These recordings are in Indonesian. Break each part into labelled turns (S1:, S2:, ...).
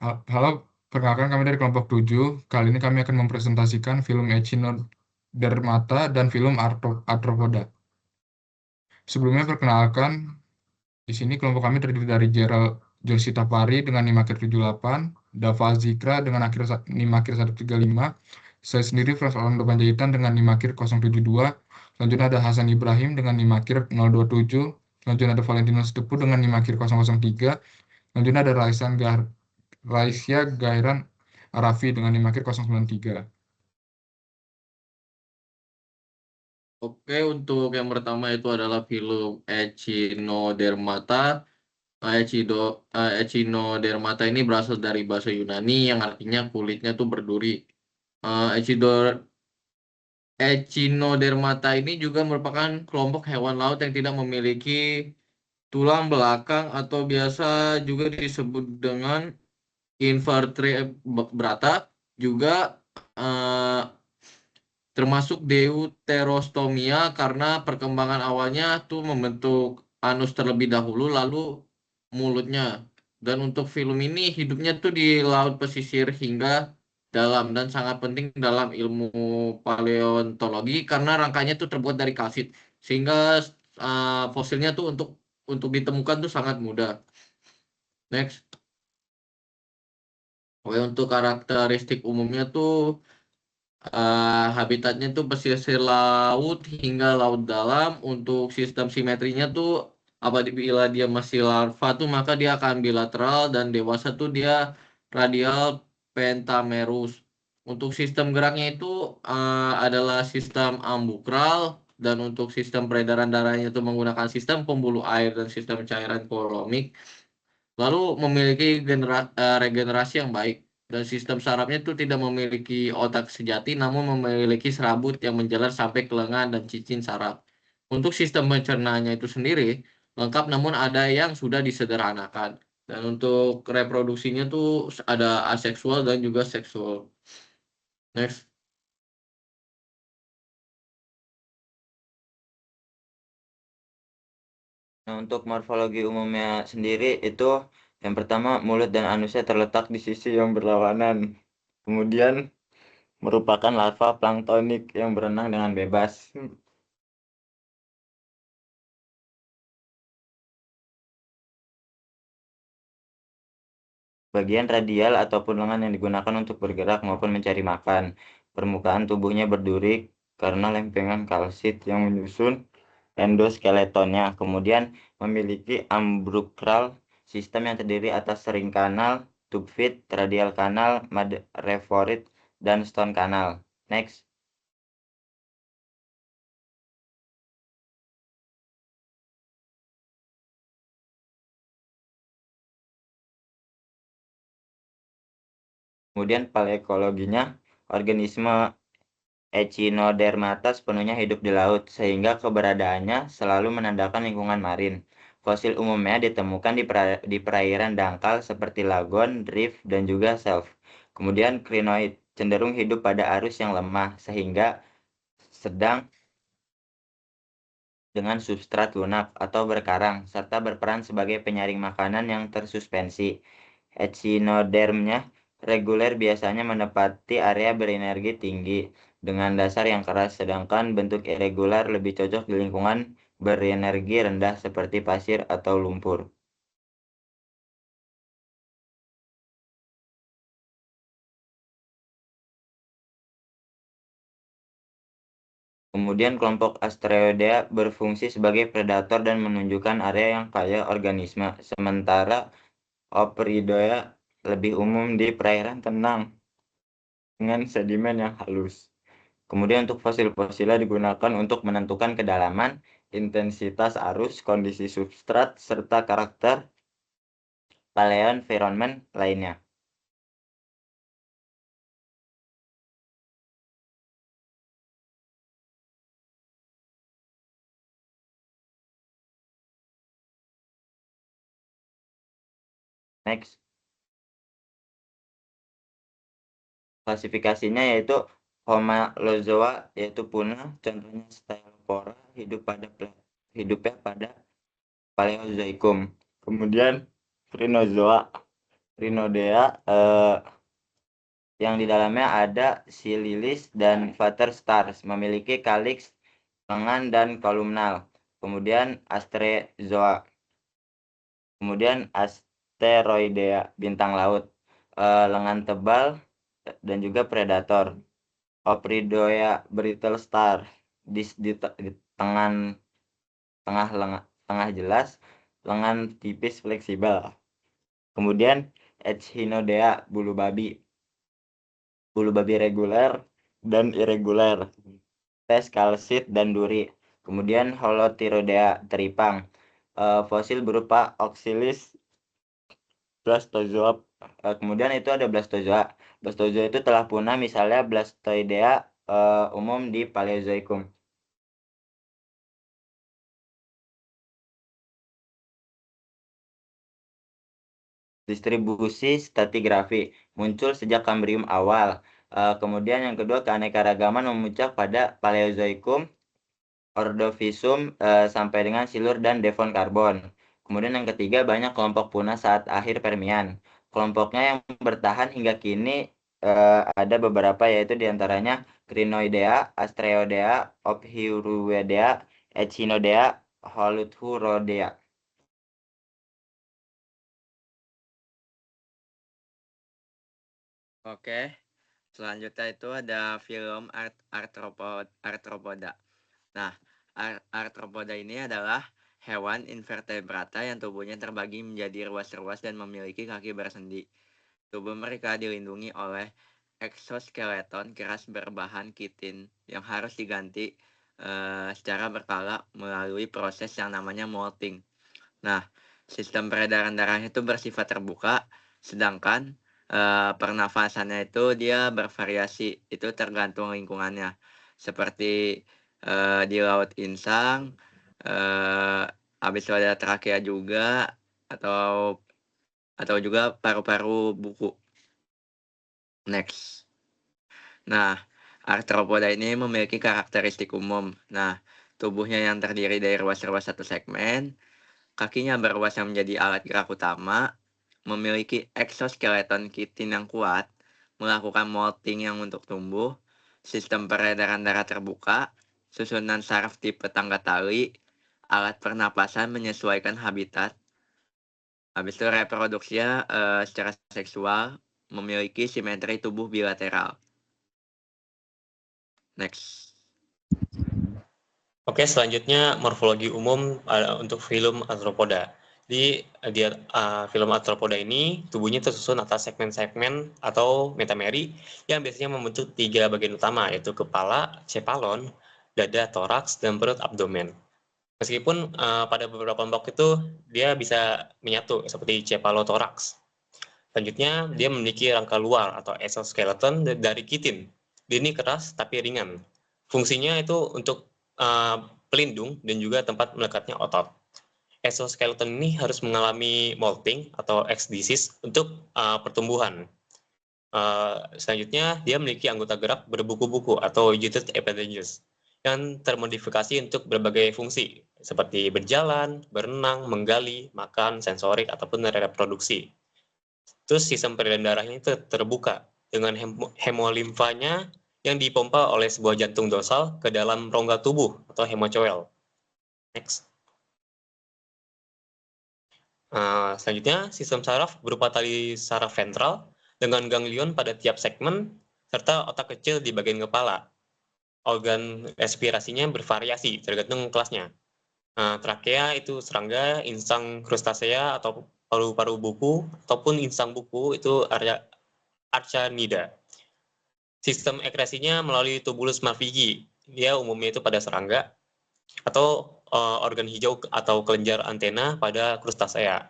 S1: Halo, perkenalkan kami dari kelompok 7. Kali ini kami akan mempresentasikan film Echinodermata dan film Arthropoda. Sebelumnya perkenalkan, di sini kelompok kami terdiri dari Gerald Josita Pari dengan NIM akhir 78, Dava Zikra dengan NIM akhir 135, saya sendiri Frans Orlando Panjaitan dengan NIM akhir 072, selanjutnya ada Hasan Ibrahim dengan NIM akhir 027, selanjutnya ada Valentino Stepu dengan NIM akhir 003, selanjutnya ada Raisya Gairan Arafi dengan NIM akhir 093.
S2: Oke, untuk yang pertama itu adalah film Echinodermata. Echinodermata ini berasal dari bahasa Yunani yang artinya kulitnya tuh berduri. Eh, Echidor- Echinodermata ini juga merupakan kelompok hewan laut yang tidak memiliki tulang belakang atau biasa juga disebut dengan invertebrata. Juga eh, termasuk deuterostomia karena perkembangan awalnya tuh membentuk anus terlebih dahulu lalu mulutnya. Dan untuk film ini hidupnya tuh di laut pesisir hingga dalam dan sangat penting dalam ilmu paleontologi karena rangkanya tuh terbuat dari kalsit sehingga fosilnya tuh untuk ditemukan tuh sangat mudah. Next. Oke, untuk karakteristik umumnya tuh habitatnya tuh pesisir laut hingga laut dalam. Untuk sistem simetrinya tuh apabila dia masih larva tuh maka dia akan bilateral dan dewasa tuh dia radial pentamerus. Untuk sistem geraknya itu adalah sistem ambukral dan untuk sistem peredaran darahnya itu menggunakan sistem pembuluh air dan sistem cairan kolomik. Lalu memiliki regenerasi yang baik dan sistem sarafnya itu tidak memiliki otak sejati namun memiliki serabut yang menjalar sampai ke lengan dan cicin saraf. Untuk sistem pencernaannya itu sendiri lengkap namun ada yang sudah disederhanakan. Dan untuk reproduksinya tuh ada aseksual dan juga seksual. Next.
S3: Nah, untuk morfologi umumnya sendiri itu yang pertama mulut dan anusnya terletak di sisi yang berlawanan. Kemudian merupakan larva planktonik yang berenang dengan bebas. Bagian radial ataupun lengan yang digunakan untuk bergerak maupun mencari makan. Permukaan tubuhnya berduri karena lempengan kalsit yang menyusun endoskeletonnya. Kemudian memiliki ambulakral sistem yang terdiri atas ring kanal, tube feed, radial kanal, reforid, dan stone kanal. Next. Kemudian paleokologinya, organisme Echinodermata sepenuhnya hidup di laut, sehingga keberadaannya selalu menandakan lingkungan marin. Fosil umumnya ditemukan di perairan dangkal seperti lagon, reef, dan juga shelf. Kemudian crinoid cenderung hidup pada arus yang lemah, sehingga sedang dengan substrat lunak atau berkarang, serta berperan sebagai penyaring makanan yang tersuspensi. Echinodermnya reguler biasanya menempati area berenergi tinggi dengan dasar yang keras, sedangkan bentuk irregular lebih cocok di lingkungan berenergi rendah seperti pasir atau lumpur. Kemudian kelompok Asteroidea berfungsi sebagai predator dan menunjukkan area yang kaya organisme, sementara Ophiuridae lebih umum di perairan tenang dengan sedimen yang halus. Kemudian untuk fosil-fosilnya digunakan untuk menentukan kedalaman, intensitas arus, kondisi substrat, serta karakter paleoenvironment lainnya. Next, klasifikasinya yaitu Homalozoa, yaitu punah, contohnya Stylophora, hidupnya pada Paleozoikum. Kemudian Rhinozoa, Rhinodea yang di dalamnya ada Sililis dan Vater stars, memiliki kaliks lengan dan kolumnal. Kemudian Asterozoa. Kemudian Asteroidea, bintang laut, lengan tebal dan juga predator. Opridoea brittle star, di tengah jelas, lengan tipis fleksibel. Kemudian Echinodea, bulu babi reguler dan irregular, tes kalsit dan duri. Kemudian Holotyrodea, teripang, fosil berupa Oxalis, Blastozoa. Kemudian itu ada Blastozoa. Blastozoa itu telah punah, misalnya Blastoidea umum di Paleozoikum. Distribusi stratigrafi muncul sejak Kambrium awal. Kemudian yang kedua, keanekaragaman memuncak pada Paleozoikum, Ordovicium sampai dengan Silur dan Devon Karbon. Kemudian yang ketiga, banyak kelompok punah saat akhir Permian. Kelompoknya yang bertahan hingga kini ada beberapa, yaitu diantaranya Crinoidea, Astreodea, Ophiuroidea, Echinodea, Holotyrodea.
S4: Oke, selanjutnya itu ada film Arthropoda. Nah, Arthropoda ini adalah hewan invertebrata yang tubuhnya terbagi menjadi ruas-ruas dan memiliki kaki bersendi. Tubuh mereka dilindungi oleh eksoskeleton keras berbahan kitin yang harus diganti secara berkala melalui proses yang namanya molting. Nah, sistem peredaran darahnya itu bersifat terbuka, sedangkan pernafasannya itu dia bervariasi, itu tergantung lingkungannya. Seperti di Laut Insang, habis itu ada trakea juga, atau juga paru-paru buku. Next. Nah, Arthropoda ini memiliki karakteristik umum. Nah, tubuhnya yang terdiri dari ruas-ruas satu segmen, kakinya beruas yang menjadi alat gerak utama, memiliki eksoskeleton kitin yang kuat, melakukan molting yang untuk tumbuh, sistem peredaran darah terbuka, susunan saraf tipe tangga tali, alat pernapasan menyesuaikan habitat. Habis itu reproduksinya secara seksual, memiliki simetri tubuh bilateral. Next.
S5: Oke, selanjutnya morfologi umum untuk film Arthropoda. Di film Arthropoda ini, tubuhnya tersusun atas segmen-segmen atau metameri yang biasanya membentuk 3 bagian utama, yaitu kepala, cephalon, dada, toraks, dan perut abdomen. Meskipun pada beberapa kelompok itu dia bisa menyatu seperti cephalotoraks. Selanjutnya, dia memiliki rangka luar atau exoskeleton dari kitin. Ini keras tapi ringan. Fungsinya itu untuk pelindung dan juga tempat melekatnya otot. Exoskeleton ini harus mengalami molting atau exdisis untuk pertumbuhan. Selanjutnya, dia memiliki anggota gerak berbuku-buku atau jointed appendages yang termodifikasi untuk berbagai fungsi, seperti berjalan, berenang, menggali, makan, sensorik, ataupun reproduksi. Terus sistem peredaran darahnya itu terbuka dengan hemolimfanya yang dipompa oleh sebuah jantung dorsal ke dalam rongga tubuh atau hemocoel. Next. Selanjutnya, sistem saraf berupa tali saraf ventral dengan ganglion pada tiap segmen, serta otak kecil di bagian kepala. Organ respirasinya bervariasi tergantung kelasnya. Trakea itu serangga, insang krustasea atau paru-paru buku, ataupun insang buku itu Archanida. Sistem ekskresinya melalui tubulus malpighi. Dia umumnya itu pada serangga, atau organ hijau atau kelenjar antena pada krustasea.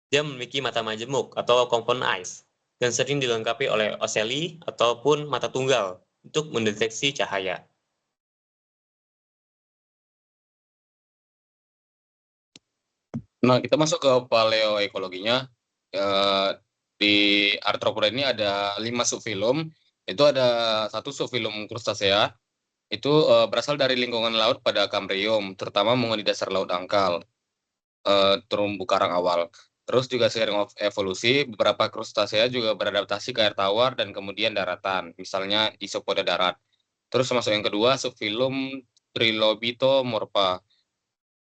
S5: Dia memiliki mata majemuk atau compound eyes, dan sering dilengkapi oleh ocelli ataupun mata tunggal untuk mendeteksi cahaya.
S6: Nah, kita masuk ke paleoekologinya. Di Arthropoda ini ada 5 subfilum. Itu ada 1 subfilum Crustacea. Itu berasal dari lingkungan laut pada Kambrium, terutama di dasar laut dangkal, terumbu karang awal. Terus juga seiring evolusi, beberapa krustasea juga beradaptasi ke air tawar dan kemudian daratan, misalnya isopoda darat. Terus masuk yang kedua, subfilum Trilobitomorpha.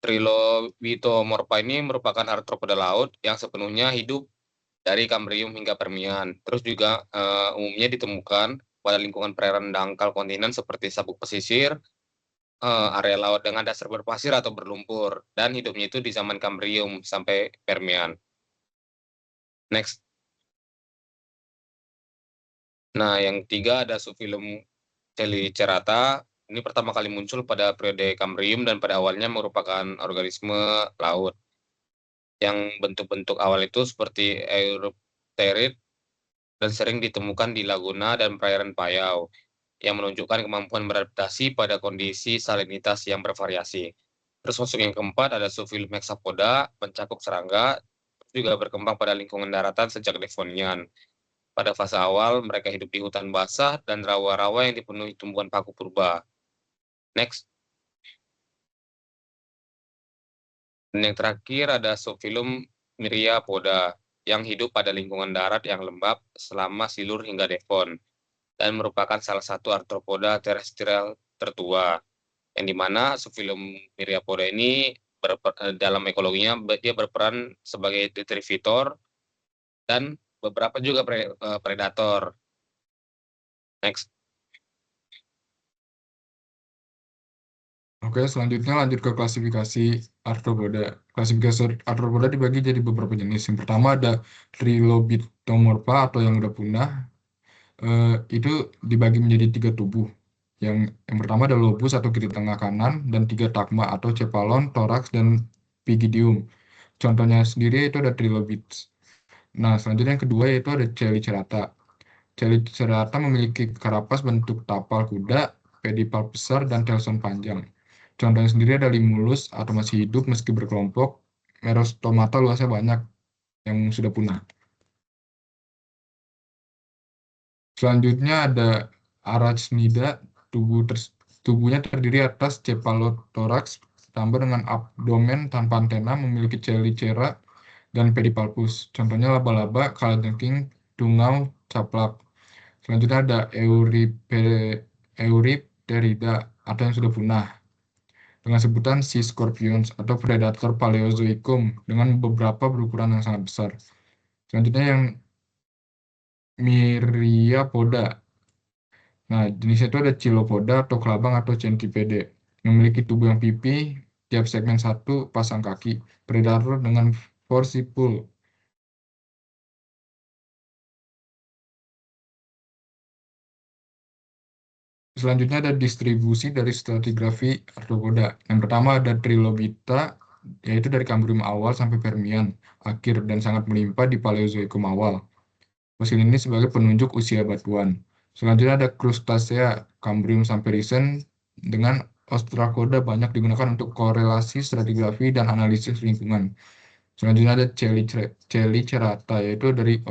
S6: Trilobitomorpha ini merupakan arthropoda laut yang sepenuhnya hidup dari Kambrium hingga Permian. Terus juga umumnya ditemukan pada lingkungan perairan dangkal kontinen seperti sabuk pesisir, area laut dengan dasar berpasir atau berlumpur, dan hidupnya itu di zaman Kambrium sampai Permian. Next. Nah, yang ketiga ada subfilum Chelicerata. Ini pertama kali muncul pada periode Kambrium dan pada awalnya merupakan organisme laut. Yang bentuk-bentuk awal itu seperti Eurypterid dan sering ditemukan di laguna dan perairan Payau, yang menunjukkan kemampuan beradaptasi pada kondisi salinitas yang bervariasi. Terus masuk yang keempat ada subfilum Hexapoda, mencakup serangga, juga berkembang pada lingkungan daratan sejak Devonian. Pada fase awal, mereka hidup di hutan basah dan rawa-rawa yang dipenuhi tumbuhan paku purba. Next. Dan yang terakhir ada subfilum Myriapoda, yang hidup pada lingkungan darat yang lembab selama silur hingga Devon, dan merupakan salah satu arthropoda terestrial tertua, yang dimana subfilum Myriapoda ini dalam ekologinya dia berperan sebagai detritivore dan beberapa juga predator. Next.
S1: Oke, selanjutnya lanjut ke klasifikasi arthropoda. Klasifikasi arthropoda dibagi jadi beberapa jenis. Yang pertama ada Trilobitomorpha atau yang udah punah. Itu dibagi menjadi 3 tubuh. Yang pertama ada lobus atau kiri tengah kanan, dan 3 tagma atau cephalon, thorax, dan pygidium. Contohnya sendiri itu ada trilobites. Nah, selanjutnya yang kedua yaitu ada Chelicerata. Chelicerata memiliki karapas bentuk tapal kuda, pedipalp besar, dan telson panjang. Contohnya sendiri ada Limulus atau masih hidup meski berkelompok. Merostomata luasnya banyak yang sudah punah. Selanjutnya ada Arachnida, tubuhnya terdiri atas cephalothorax ditambah dengan abdomen tanpa antena, memiliki chelicera dan pedipalpus. Contohnya laba-laba, kalajengking, tungau, caplak. Selanjutnya ada Eurypterida atau yang sudah punah dengan sebutan sea scorpions atau predator Paleozoikum dengan beberapa berukuran yang sangat besar. Selanjutnya yang Myriapoda. Nah, jenisnya itu ada Chilopoda atau kelabang atau centipede. Memiliki tubuh yang pipih, tiap segmen 1 pasang kaki. Predator dengan forcipul. Selanjutnya ada distribusi dari stratigrafi arthropoda. Yang pertama ada Trilobita, yaitu dari Kambrium awal sampai Permian akhir dan sangat melimpah di Paleozoikum awal. Fosil ini sebagai penunjuk usia batuan. Selanjutnya ada Crustacea, Kambrium sampai Risen, dengan Ostracoda banyak digunakan untuk korelasi stratigrafi dan analisis lingkungan. Selanjutnya ada Chelicerata, yaitu dari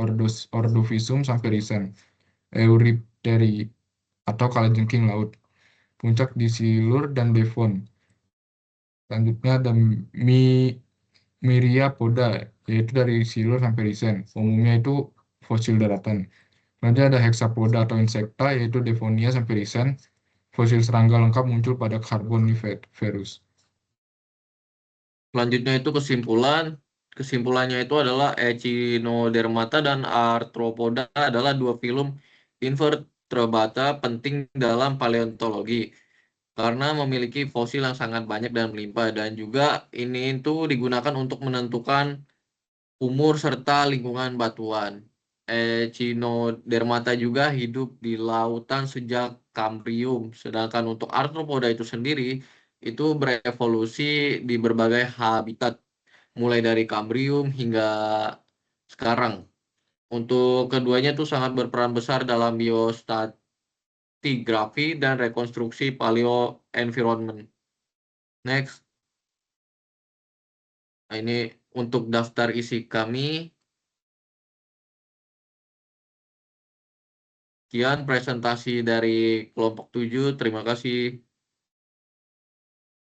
S1: Ordovicium sampai Risen. Eurypteri atau kalajengking laut, puncak di Silur dan Devon. Selanjutnya ada Myriapoda, yaitu dari Silur sampai Risen. Umumnya itu fosil daratan. Selanjutnya ada Hexapoda atau insekta, yaitu Devonia sampai Risen. Fosil serangga lengkap muncul pada Carboniferous.
S2: Selanjutnya itu kesimpulannya itu adalah Echinodermata dan Arthropoda adalah 2 filum invertebrata penting dalam paleontologi karena memiliki fosil yang sangat banyak dan melimpah, dan juga ini itu digunakan untuk menentukan umur serta lingkungan batuan. Echinodermata juga hidup di lautan sejak Kambrium, sedangkan untuk Arthropoda itu sendiri itu berevolusi di berbagai habitat mulai dari Kambrium hingga sekarang. Untuk keduanya itu sangat berperan besar dalam biostratigrafi dan rekonstruksi paleo environment. Next. Nah, ini untuk daftar isi kami. Sekian presentasi dari kelompok 7. Terima kasih.